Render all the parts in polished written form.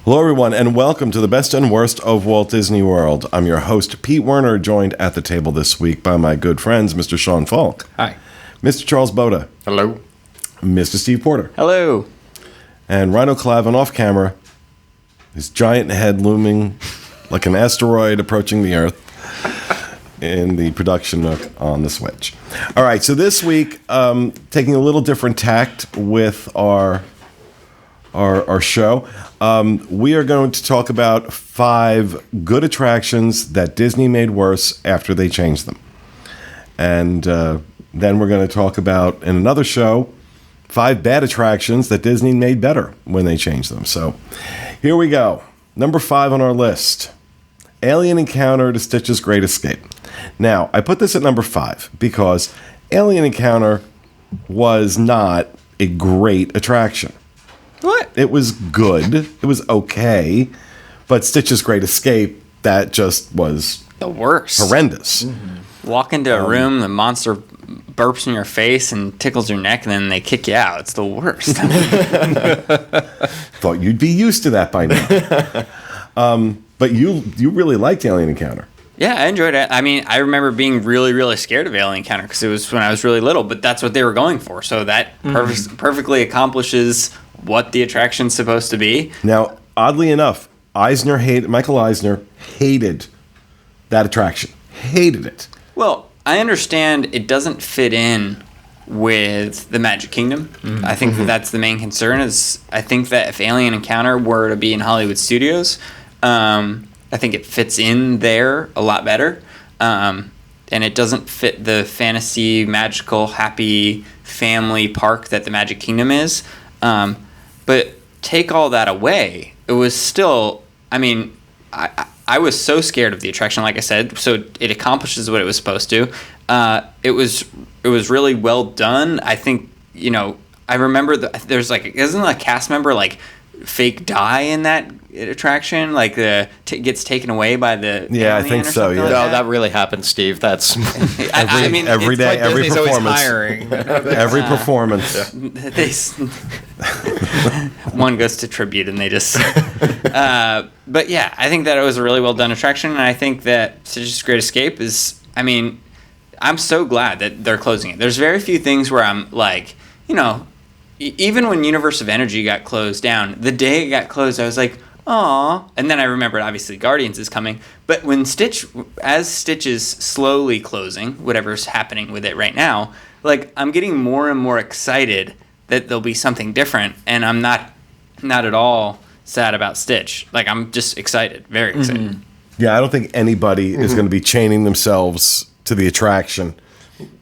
Hello, everyone, and welcome to the best and worst of Walt Disney World. I'm your host, Pete Werner, joined at the table this week by my good friends, Mr. Sean Falk. Hi. Mr. Charles Boda. Hello. Mr. Steve Porter. Hello. And Rhino Clavin off camera, his giant head looming like an asteroid approaching the Earth in the production nook on the Switch. All right, so this week, taking a little different tact with our show, we are going to talk about 5 good attractions that Disney made worse after they changed them. And then we're going to talk about, in another show, 5 bad attractions that Disney made better when they changed them. So here we go. Number 5 on our list, Alien Encounter to Stitch's Great Escape. Now, I put this at number 5 because Alien Encounter was not a great attraction. What? It was good. It was okay. But Stitch's Great Escape, that just was The worst. horrendous. Mm-hmm. Walk into a room, the monster burps in your face and tickles your neck, and then they kick you out. It's the worst. Thought you'd be used to that by now. But you really liked Alien Encounter. Yeah, I enjoyed it. I mean, I remember being really, really scared of Alien Encounter because it was when I was really little, but that's what they were going for. So that perfectly accomplishes what the attraction's supposed to be. Now, oddly enough, Michael Eisner hated that attraction. Hated it. Well, I understand it doesn't fit in with the Magic Kingdom. I think that's the main concern. I think that if Alien Encounter were to be in Hollywood Studios, I think it fits in there a lot better. And it doesn't fit the fantasy, magical, happy family park that the Magic Kingdom is. But take all that away, it was still, I mean, I was so scared of the attraction, like I said, so it accomplishes what it was supposed to. It was really well done. I think, I remember there's isn't a cast member fake die in that attraction, gets taken away by the I think so. Yeah, No, that really happened, Steve. That's every day, every Disney's performance, hiring. every performance. One goes to tribute, and they just. But yeah, I think that it was a really well done attraction, and I think that Stitch's Great Escape is. I mean, I'm so glad that they're closing it. There's very few things where I'm like, even when Universe of Energy got closed down, the day it got closed, I was like, aw. And then I remembered, obviously, Guardians is coming. But when Stitch is slowly closing, whatever's happening with it right now, I'm getting more and more excited that there'll be something different. And I'm not at all sad about Stitch. I'm just excited, very excited. Yeah, I don't think anybody is going to be chaining themselves to the attraction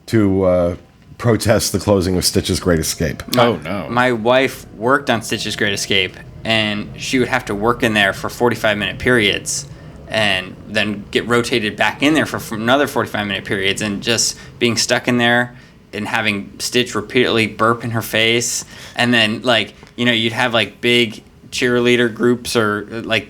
to protest the closing of Stitch's Great Escape. Oh, no. My wife worked on Stitch's Great Escape, and she would have to work in there for 45-minute periods and then get rotated back in there for another 45-minute periods, and just being stuck in there and having Stitch repeatedly burp in her face. And then, you'd have, big cheerleader groups or,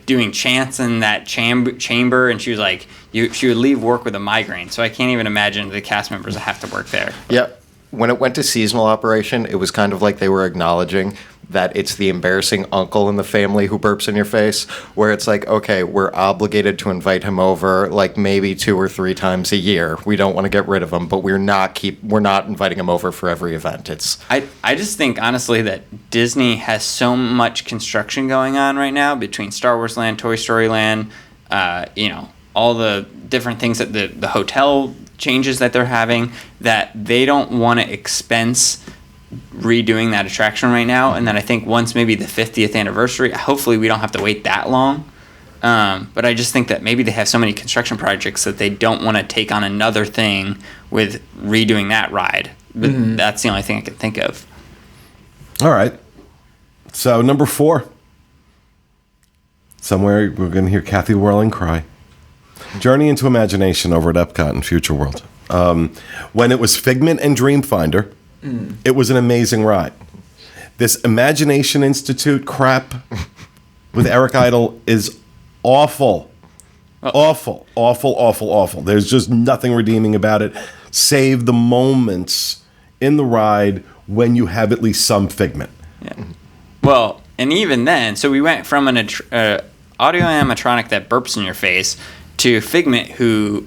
doing chants in that chamber, and she was she would leave work with a migraine. So I can't even imagine the cast members that have to work there. Yep. When it went to seasonal operation, it was kind of like they were acknowledging that it's the embarrassing uncle in the family who burps in your face, where it's okay, we're obligated to invite him over maybe 2 or 3 times a year. We don't want to get rid of him, but we're not inviting him over for every event. I just think, honestly, that Disney has so much construction going on right now between Star Wars Land, Toy Story Land, all the different things that the hotel changes that they're having, that they don't want to expense redoing that attraction right now. And then I think once maybe the 50th anniversary, hopefully we don't have to wait that long. But I just think that maybe they have so many construction projects that they don't want to take on another thing with redoing that ride. But that's the only thing I can think of. All right. So number 4. Somewhere we're going to hear Kathy Whirling cry. Journey into Imagination over at Epcot in Future World. When it was Figment and Dreamfinder, it was an amazing ride. This Imagination Institute crap with Eric Idle is awful. Awful, awful, awful, awful. There's just nothing redeeming about it, save the moments in the ride when you have at least some Figment. Yeah. Well, And even then, so we went from an audio animatronic that burps in your face to Figment, who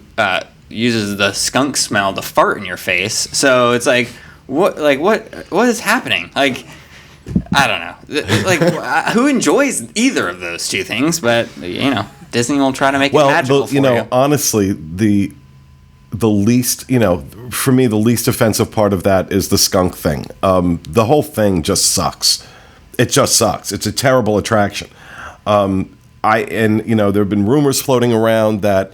uses the skunk smell to fart in your face. So it's like, what is happening? Like, I don't know. Like, who enjoys either of those two things? But Disney will try to make it magical for you. Honestly, the least, for me, the least offensive part of that is the skunk thing. The whole thing just sucks. It just sucks. It's a terrible attraction. There have been rumors floating around that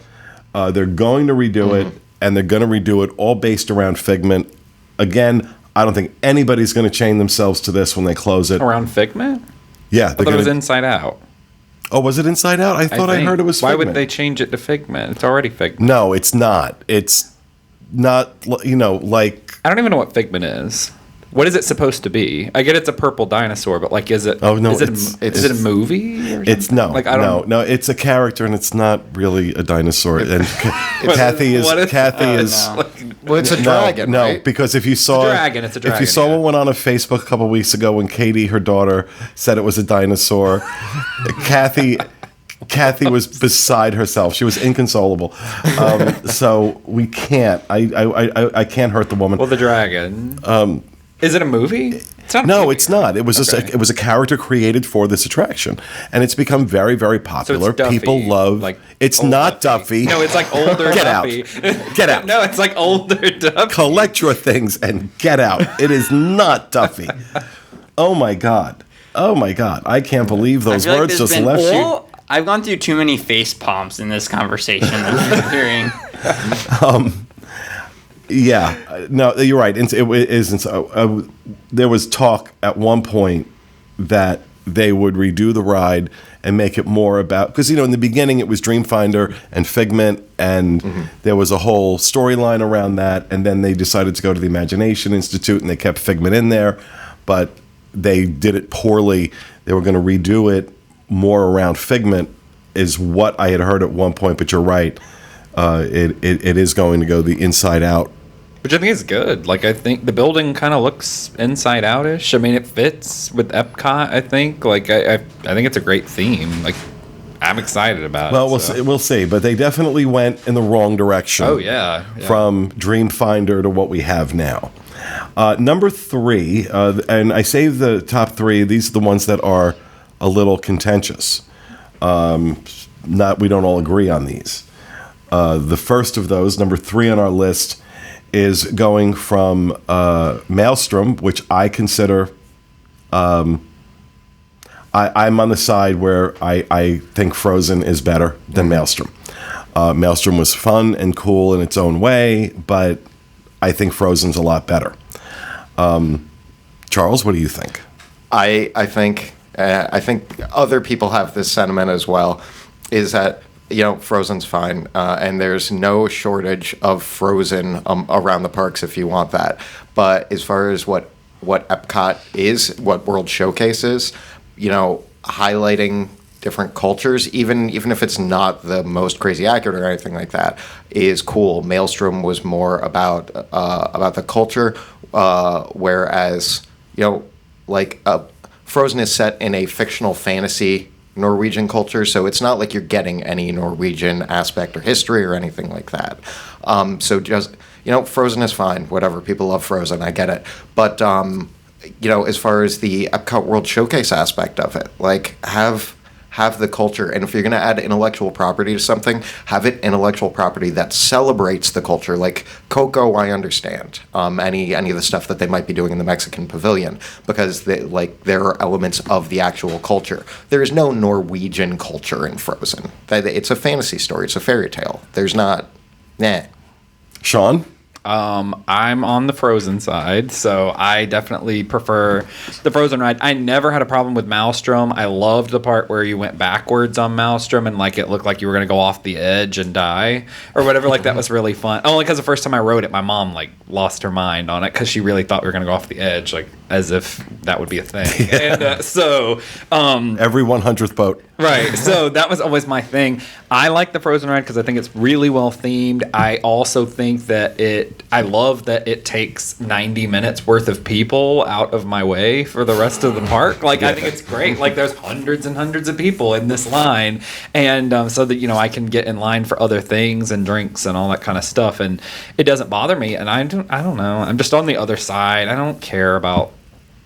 they're going to redo it, and they're going to redo it all based around Figment. Again, I don't think anybody's going to chain themselves to this when they close it. Around Figment? Yeah. I thought it was Inside Out. Oh, was it Inside Out? I thought I heard it was Figment. Why would they change it to Figment? It's already Figment. No, it's not. It's not, like... I don't even know what Figment is. What is it supposed to be? I get it's a purple dinosaur, but like, is it? Oh no, is it a movie? Or it's no, like no. It's a character, and it's not really a dinosaur. And Kathy is. Well, it's a dragon. No, right? because if you saw it's a dragon. If you saw what went on Facebook a couple weeks ago when Katie, her daughter, said it was a dinosaur, Kathy was beside herself. She was inconsolable. So we can't. I can't hurt the woman. Well, the dragon. Is it a movie? It's not. No, it's not. It was just it was a character created for this attraction, and it's become very, very popular. So it's Duffy, people love. Like it's not Duffy. No, it's like older. Get Duffy. out. Get out. No, it's like older Duffy. Collect your things and get out. It is not Duffy. Oh my god. I can't believe those words just left you. I've gone through too many face palms in this conversation that I'm hearing. Yeah, no, you're right. It isn't. There was talk at one point that they would redo the ride and make it more about, because in the beginning it was Dreamfinder and Figment, and there was a whole storyline around that, and then they decided to go to the Imagination Institute and they kept Figment in there, but they did it poorly. They were going to redo it more around Figment, is what I had heard at one point. But you're right. It is going to go the Inside Out, which I think is good. Like, I think the building kind of looks Inside Out-ish. I mean, it fits with Epcot. I think. Like, I think it's a great theme. Like, I'm excited about it. Well, we'll see. But they definitely went in the wrong direction. Oh yeah. From Dreamfinder to what we have now. Number 3, and I saved the top 3. These are the ones that are a little contentious. We don't all agree on these. The first of those, number 3 on our list, is going from Maelstrom, which I consider. I'm on the side where I think Frozen is better than Maelstrom. Maelstrom was fun and cool in its own way, but I think Frozen's a lot better. Charles, what do you think? I think other people have this sentiment as well, is that Frozen's fine, and there's no shortage of Frozen around the parks if you want that. But as far as what Epcot is, what World Showcase is, highlighting different cultures, even if it's not the most crazy accurate or anything like that, is cool. Maelstrom was more about the culture, whereas Frozen is set in a fictional fantasy Norwegian culture, so it's not like you're getting any Norwegian aspect or history or anything like that. So just Frozen is fine. Whatever, people love Frozen. I get it, but as far as the Epcot World Showcase aspect of it, like have the culture, and if you're going to add intellectual property to something, have it intellectual property that celebrates the culture. Like Coco, I understand any of the stuff that they might be doing in the Mexican pavilion, because there are elements of the actual culture. There is no Norwegian culture in Frozen. It's a fantasy story. It's a fairy tale. There's not. Sean? I'm on the Frozen side, so I definitely prefer the Frozen ride. I never had a problem with Maelstrom. I loved the part where you went backwards on Maelstrom and it looked like you were going to go off the edge and die or whatever. That was really fun. Only because the first time I rode it, my mom lost her mind on it because she really thought we were going to go off the edge. as if that would be a thing. And Every 100th boat. right. So that was always my thing. I like the Frozen ride because I think it's really well themed. I also think that I love that it takes 90 minutes worth of people out of my way for the rest of the park. Like, I think it's great. Like, there's hundreds and hundreds of people in this line. And so that, I can get in line for other things and drinks and all that kind of stuff. And it doesn't bother me. And I don't know. I'm just on the other side. I don't care about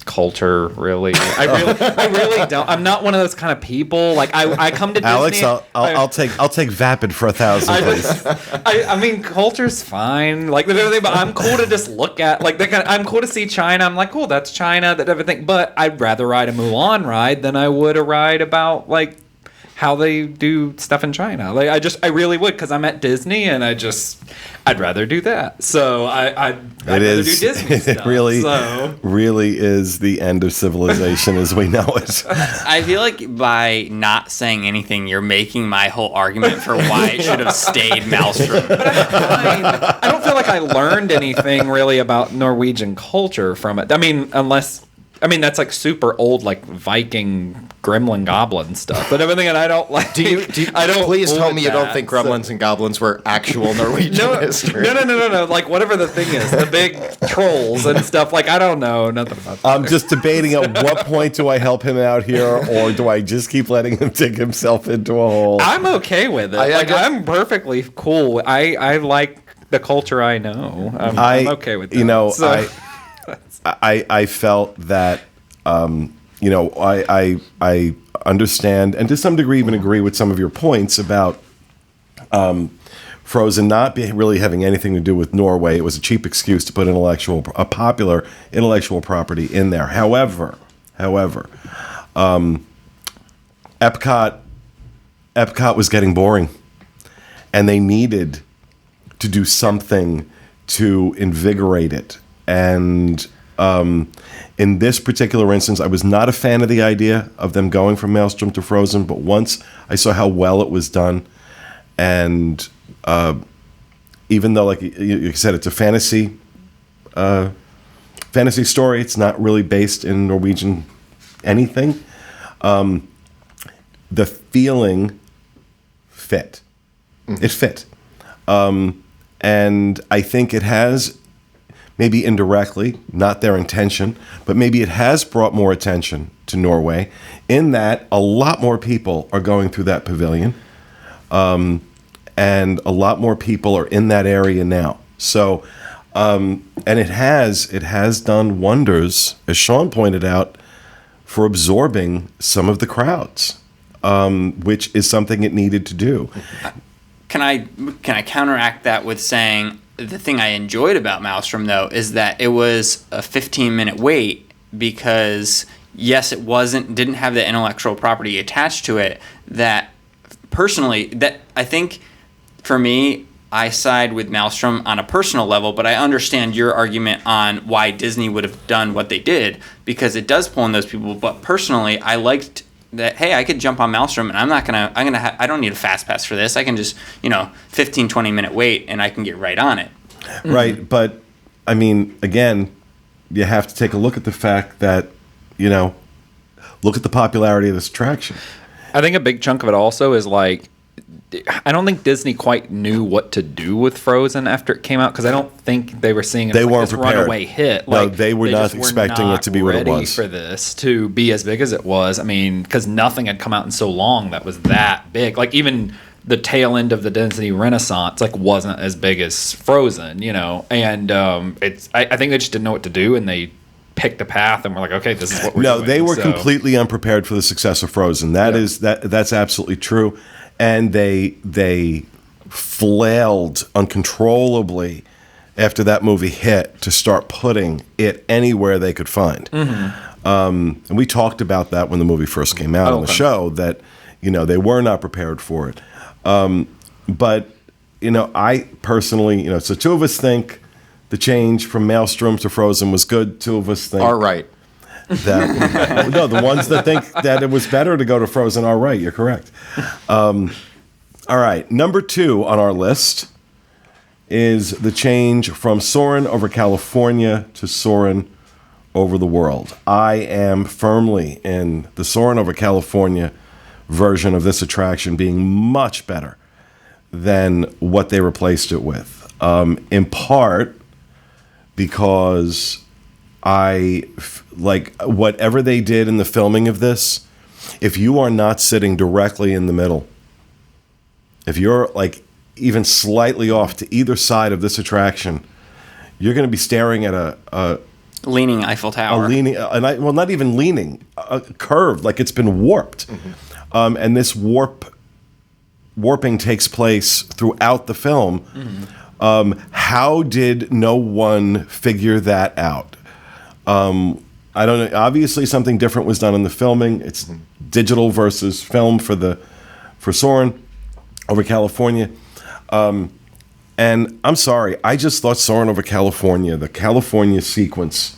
culture, really. I really don't. I'm not one of those kind of people. Like, I come to Alex, Disney. I'll take Vapid for 1,000, please. I mean, culture's fine, like everything, but I'm cool to just look at, like, I'm cool to see China. I'm like, cool, that's China, that everything. But I'd rather ride a Mulan ride than I would a ride about, like, how they do stuff in China. Like, I really would, because I'm at Disney, and I'd rather do that. So I'd rather do Disney stuff. It really is the end of civilization as we know it. I feel like by not saying anything, you're making my whole argument for why it should have stayed Maelstrom. I don't feel like I learned anything really about Norwegian culture from it. I mean, that's like super old, like Viking gremlin goblin stuff. But everything that I don't like. Please tell me you don't think gremlins and goblins were actual Norwegian history. No. Like, whatever the thing is, the big trolls and stuff. Like, I don't know nothing about that. I'm just debating at what point do I help him out here, or do I just keep letting him dig himself into a hole? I'm okay with it. I'm perfectly cool. I like the culture I know. I'm okay with that. I felt that, I understand, and to some degree even agree with some of your points about Frozen not really having anything to do with Norway. It was a cheap excuse to put a popular intellectual property in there. However, Epcot was getting boring, and they needed to do something to invigorate it. And in this particular instance, I was not a fan of the idea of them going from Maelstrom to Frozen, but once I saw how well it was done, and even though, like you said, it's a fantasy story, it's not really based in Norwegian anything, the feeling fit. Mm-hmm. It fit. And I think it has, maybe indirectly, not their intention, but maybe it has brought more attention to Norway in that a lot more people are going through that pavilion, and a lot more people are in that area now. So, and it has done wonders, as Sean pointed out, for absorbing some of the crowds, which is something it needed to do. Can I counteract that with saying, the thing I enjoyed about Maelstrom, though, is that it was a 15-minute wait because, yes, it didn't have the intellectual property attached to it. That personally, that I think for me, I side with Maelstrom on a personal level, but I understand your argument on why Disney would have done what they did because it does pull in those people. But personally, I liked that, hey, I could jump on Maelstrom and I don't need a fast pass for this. I can just, 15, 20-minute wait and I can get right on it. Right. But I mean, again, you have to take a look at the fact that, look at the popularity of this attraction. I think a big chunk of it also is like, I don't think Disney quite knew what to do with Frozen after it came out because I don't think they were seeing it as like this runaway hit. No, they were not expecting it to be what it was. For this to be as big as it was. I mean, because nothing had come out in so long that was that big. Like even the tail end of the Disney Renaissance wasn't as big as Frozen, And I think they just didn't know what to do, and they picked a path and were like, okay, this is what we're doing. No, they were completely unprepared for the success of Frozen. That's absolutely true. And they flailed uncontrollably after that movie hit to start putting it anywhere they could find. Mm-hmm. And we talked about that when the movie first came out on the show, that they were not prepared for it. But I personally, so two of us think the change from Maelstrom to Frozen was good. Two of us think all right. No, the ones that think that it was better to go to Frozen are right. You're correct. All right. Number 2 on our list is the change from Soarin' over California to Soarin' over the World. I am firmly in the Soarin' over California version of this attraction being much better than what they replaced it with. In part because like whatever they did in the filming of this, if you are not sitting directly in the middle, if you're like even slightly off to either side of this attraction, you're going to be staring at a leaning Eiffel Tower. Well, not even leaning, curved, like it's been warped. Mm-hmm. And this warping takes place throughout the film. Mm-hmm. How did no one figure that out? I don't know. Obviously, something different was done in the filming. It's digital versus film for Soarin' over California. And I'm sorry, I just thought Soarin' over California, the California sequence,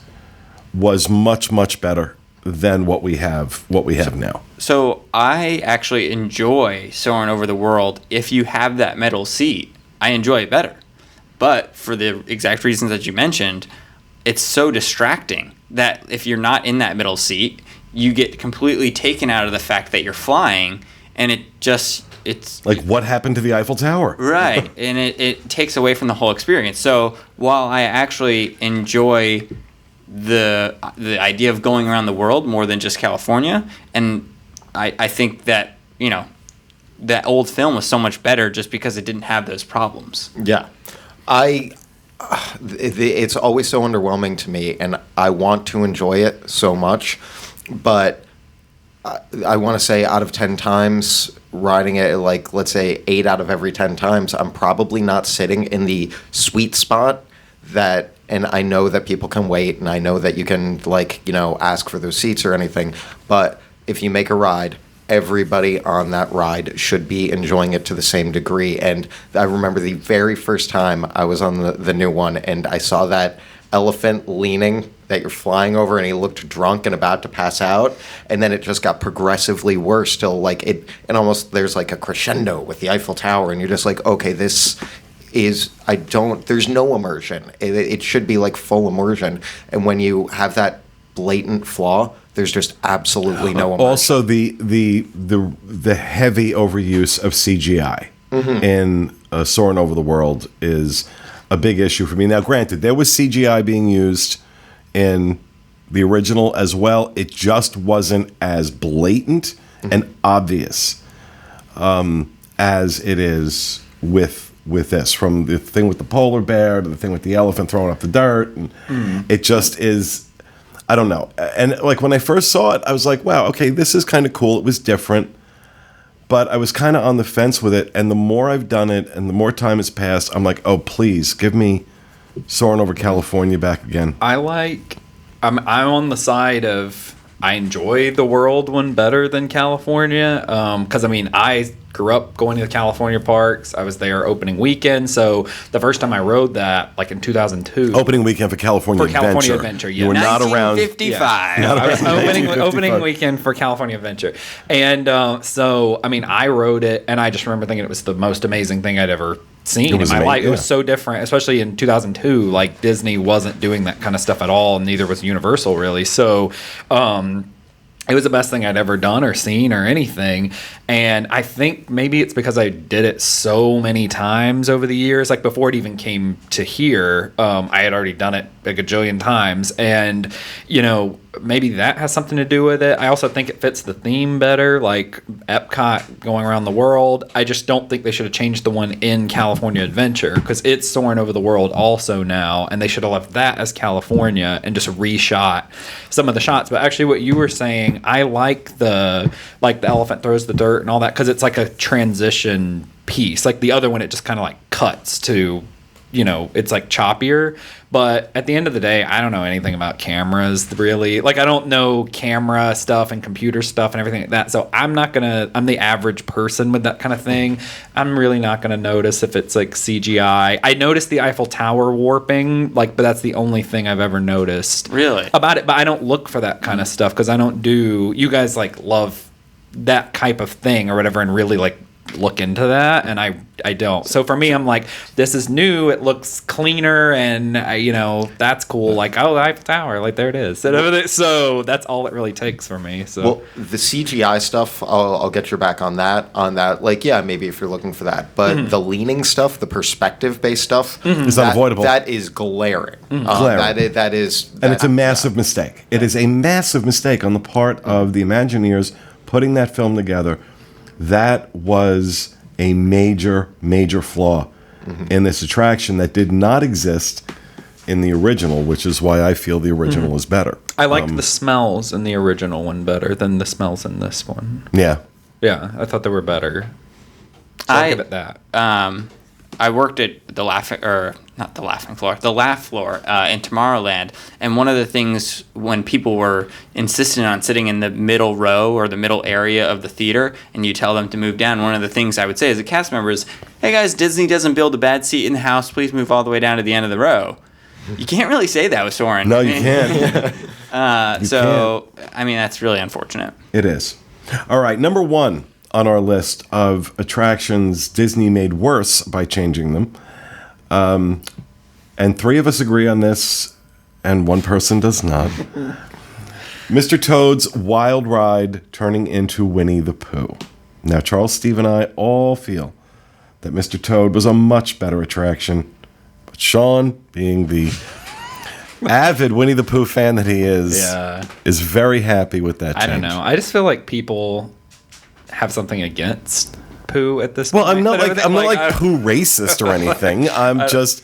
was much, much better than what we have now. So I actually enjoy Soarin' over the World. If you have that metal seat, I enjoy it better. But for the exact reasons that you mentioned, it's so distracting that if you're not in that middle seat, you get completely taken out of the fact that you're flying, and it's like, what happened to the Eiffel Tower? Right, and it takes away from the whole experience. So while I actually enjoy the idea of going around the world more than just California, and I think that, you know, that old film was so much better just because it didn't have those problems. Yeah. It's always so underwhelming to me, and I want to enjoy it so much, but I want to say out of 10 times riding it, like, let's say 8 out of every 10 times, I'm probably not sitting in the sweet spot that, and I know that people can wait, and I know that you can, like, you know, ask for those seats or anything, but if you make a ride, everybody on that ride should be enjoying it to the same degree. And I remember the very first time I was on the new one, and I saw that elephant leaning that you're flying over, and he looked drunk and about to pass out, and then it just got progressively worse till, like, it, and almost there's like a crescendo with the Eiffel Tower, and you're just like, okay, this is, there's no immersion. It should be like full immersion, and when you have that blatant flaw, there's just absolutely no immersion. Also, the heavy overuse of CGI in Soarin' over the World is a big issue for me. Now, granted, there was CGI being used in the original as well. It just wasn't as blatant and obvious as it is with this. From the thing with the polar bear to the thing with the elephant throwing up the dirt, and it just is. I don't know. And like when I first saw it, I was like, wow, okay, this is kind of cool. It was different. But I was kind of on the fence with it. And the more I've done it and the more time has passed, I'm like, oh, please give me Soarin' over California back again. I'm on the side of I enjoy the world one better than California. Because, I mean, I grew up going to the California parks. I was there opening weekend. So the first time I rode that, like in 2002. Opening weekend for California Adventure. California Adventure, yeah. You were not around. 1955. Yeah. I was opening weekend for California Adventure. And so, I mean, I rode it, and I just remember thinking it was the most amazing thing I'd ever seen in my life. It was so different, especially in 2002. Like, Disney wasn't doing that kind of stuff at all, and neither was Universal, really. So, it was the best thing I'd ever done or seen or anything. And I think maybe it's because I did it so many times over the years. Like, before it even came to here, I had already done it a gajillion times. And, you know, maybe that has something to do with it. I also think it fits the theme better, like Epcot going around the world. I just don't think they should have changed the one in California Adventure, because it's Soarin' over the World also now, and they should have left that as California and just reshot some of the shots. But actually, what you were saying, I like the elephant throws the dirt and all that, because it's like a transition piece. Like the other one, it just kind of like cuts to, you know, it's like choppier. But at the end of the day, I don't know anything about cameras, really. Like, I don't know camera stuff and computer stuff and everything like that. So I'm the average person with that kind of thing. I'm really not going to notice if it's like CGI. I noticed the Eiffel Tower warping, like, but that's the only thing I've ever noticed. Really? About it. But I don't look for that kind of stuff, because I don't do, you guys like love that type of thing or whatever, and really like look into that, and I don't. So for me, I'm like, this is new. It looks cleaner, and that's cool. Like, oh, Eiffel Tower, like there it is. So that's all it really takes for me. So well, the CGI stuff, I'll get your back on that. Like, yeah, maybe if you're looking for that, but the leaning stuff, the perspective-based stuff, is unavoidable. That is glaring. Glaring. That is, and it's a massive mistake. It is a massive mistake on the part of the Imagineers putting that film together. That was a major, major flaw in this attraction that did not exist in the original, which is why I feel the original is better. I liked the smells in the original one better than the smells in this one. Yeah. Yeah, I thought they were better. So I'll give it that. I worked at the Laugh Floor in Tomorrowland, and one of the things when people were insistent on sitting in the middle row or the middle area of the theater, and you tell them to move down, one of the things I would say as a cast member is, "Hey guys, Disney doesn't build a bad seat in the house. Please move all the way down to the end of the row." You can't really say that with Soarin'. No, you can't. I mean, that's really unfortunate. It is. All right, number 1 on our list of attractions Disney made worse by changing them. And 3 of us agree on this, and 1 person does not. Mr. Toad's Wild Ride turning into Winnie the Pooh. Now, Charles, Steve, and I all feel that Mr. Toad was a much better attraction. But Sean, being the avid Winnie the Pooh fan that he is very happy with that change. I don't know. I just feel like people have something against Pooh at this well, point. I'm not like Pooh racist or anything. I'm just,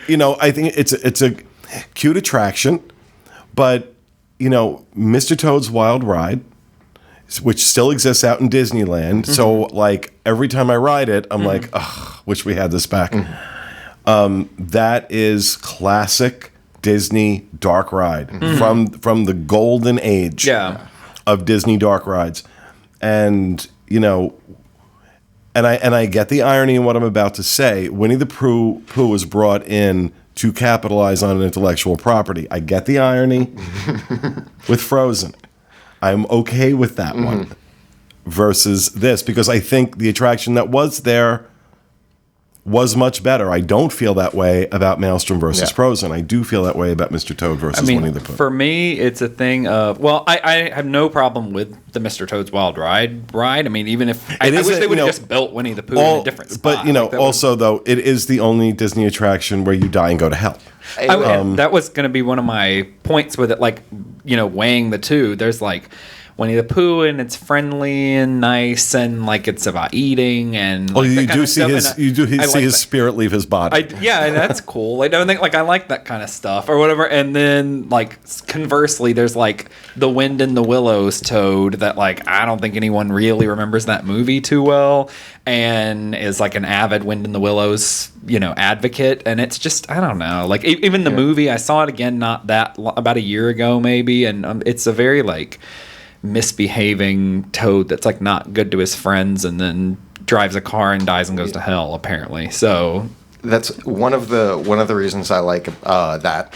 I think it's a cute attraction, but Mr. Toad's Wild Ride, which still exists out in Disneyland. So like every time I ride it, I'm like, ugh, wish we had this back. That is classic Disney dark ride from the golden age of Disney dark rides. And and I get the irony in what I'm about to say. Winnie the Pooh was brought in to capitalize on an intellectual property. I get the irony with Frozen. I'm okay with that one versus this, because I think the attraction that was there was much better. I don't feel that way about Maelstrom versus Frozen. I do feel that way about Mr. Toad versus Winnie the Pooh. For me, it's a thing of, I have no problem with the Mr. Toad's Wild Ride. I mean, even if I wish they would have just built Winnie the Pooh in a different spot. But also though, it is the only Disney attraction where you die and go to hell. That was going to be one of my points with it, like weighing the two. There's like Winnie the Pooh, and it's friendly and nice, and like it's about eating, and you do see his spirit leave his body. And that's cool. I don't think I like that kind of stuff or whatever. And then like conversely, there's like the Wind in the Willows Toad that like I don't think anyone really remembers that movie too well, and is like an avid Wind in the Willows advocate. And it's just, I don't know, like even the movie, I saw it again about a year ago maybe, and it's a very like misbehaving Toad that's like not good to his friends, and then drives a car and dies and goes to hell apparently. So that's one of the reasons I like that.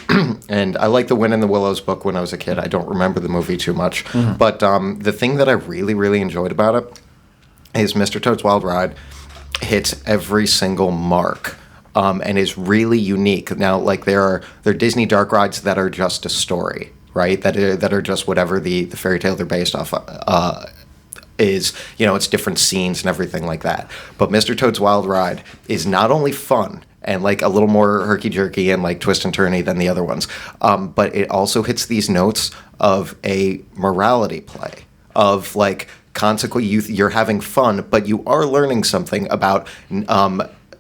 And I like the Wind in the Willows book when I was a kid. I don't remember the movie too much, but the thing that I really, really enjoyed about it is Mr. Toad's Wild Ride hits every single mark. And is really unique. Now, like there are Disney dark rides that are just a story, right? That are just whatever the fairy tale they're based off is. It's different scenes and everything like that. But Mr. Toad's Wild Ride is not only fun and like a little more herky-jerky and like twist and turny than the other ones, but it also hits these notes of a morality play of like consequently you're having fun, but you are learning something about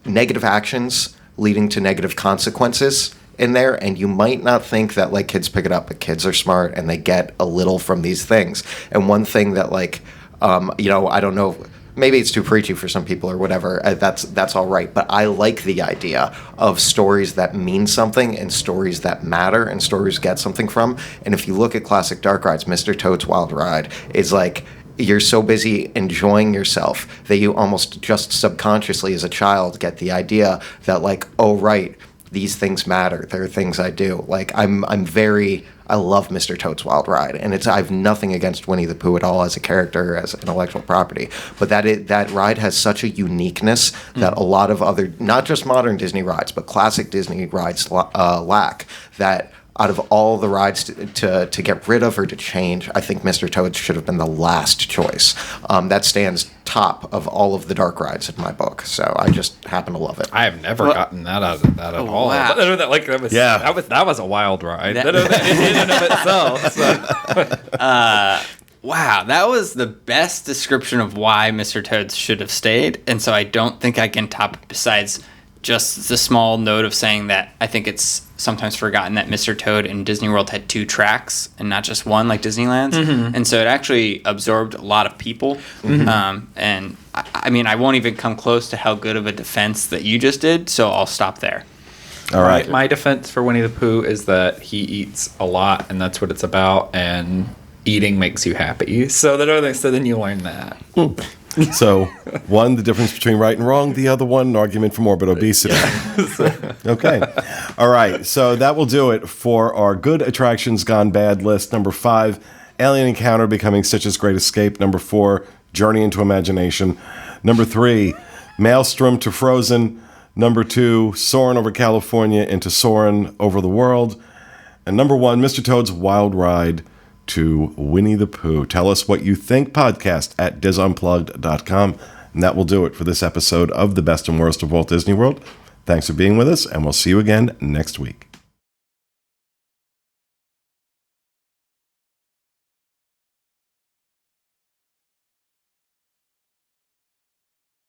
negative actions leading to negative consequences in there, and you might not think that like kids pick it up, but kids are smart and they get a little from these things. And one thing that like I don't know, maybe it's too preachy for some people or whatever, that's all right, but I like the idea of stories that mean something and stories that matter and stories get something from. And if you look at classic dark rides, Mr. Toad's Wild Ride is like you're so busy enjoying yourself that you almost just subconsciously as a child get the idea that like, oh right, these things matter. There are things I do. Like I love Mr. Toad's Wild Ride, and I have nothing against Winnie the Pooh at all as a character, as intellectual property, but that ride has such a uniqueness that a lot of other, not just modern Disney rides, but classic Disney rides lack. That out of all the rides to get rid of or to change, I think Mr. Toad's should have been the last choice. That stands top of all of the dark rides in my book, so I just happen to love it. I have never gotten that out of that at all. Wow. That was a wild ride in and of itself. So. Wow, that was the best description of why Mr. Toad should have stayed, and so I don't think I can top it besides just the small note of saying that I think it's sometimes forgotten that Mr. Toad in Disney World had 2 tracks and not just one like Disneyland's. And so it actually absorbed a lot of people. And I mean, I won't even come close to how good of a defense that you just did, so I'll stop there. All right. My defense for Winnie the Pooh is that he eats a lot, and that's what it's about, and eating makes you happy. So then you learn that. So, one, the difference between right and wrong. The other one, an argument for morbid obesity. Okay. All right. So that will do it for our good attractions gone bad list. Number 5, Alien Encounter becoming Stitch's Great Escape. Number 4, Journey into Imagination. Number 3, Maelstrom to Frozen. Number 2, Soarin' over California into Soarin' over the World. And number 1, Mr. Toad's Wild Ride to Winnie the Pooh. Tell us what you think, podcast at disunplugged.com. And that will do it for this episode of The Best and Worst of Walt Disney World. Thanks for being with us, and we'll see you again next week.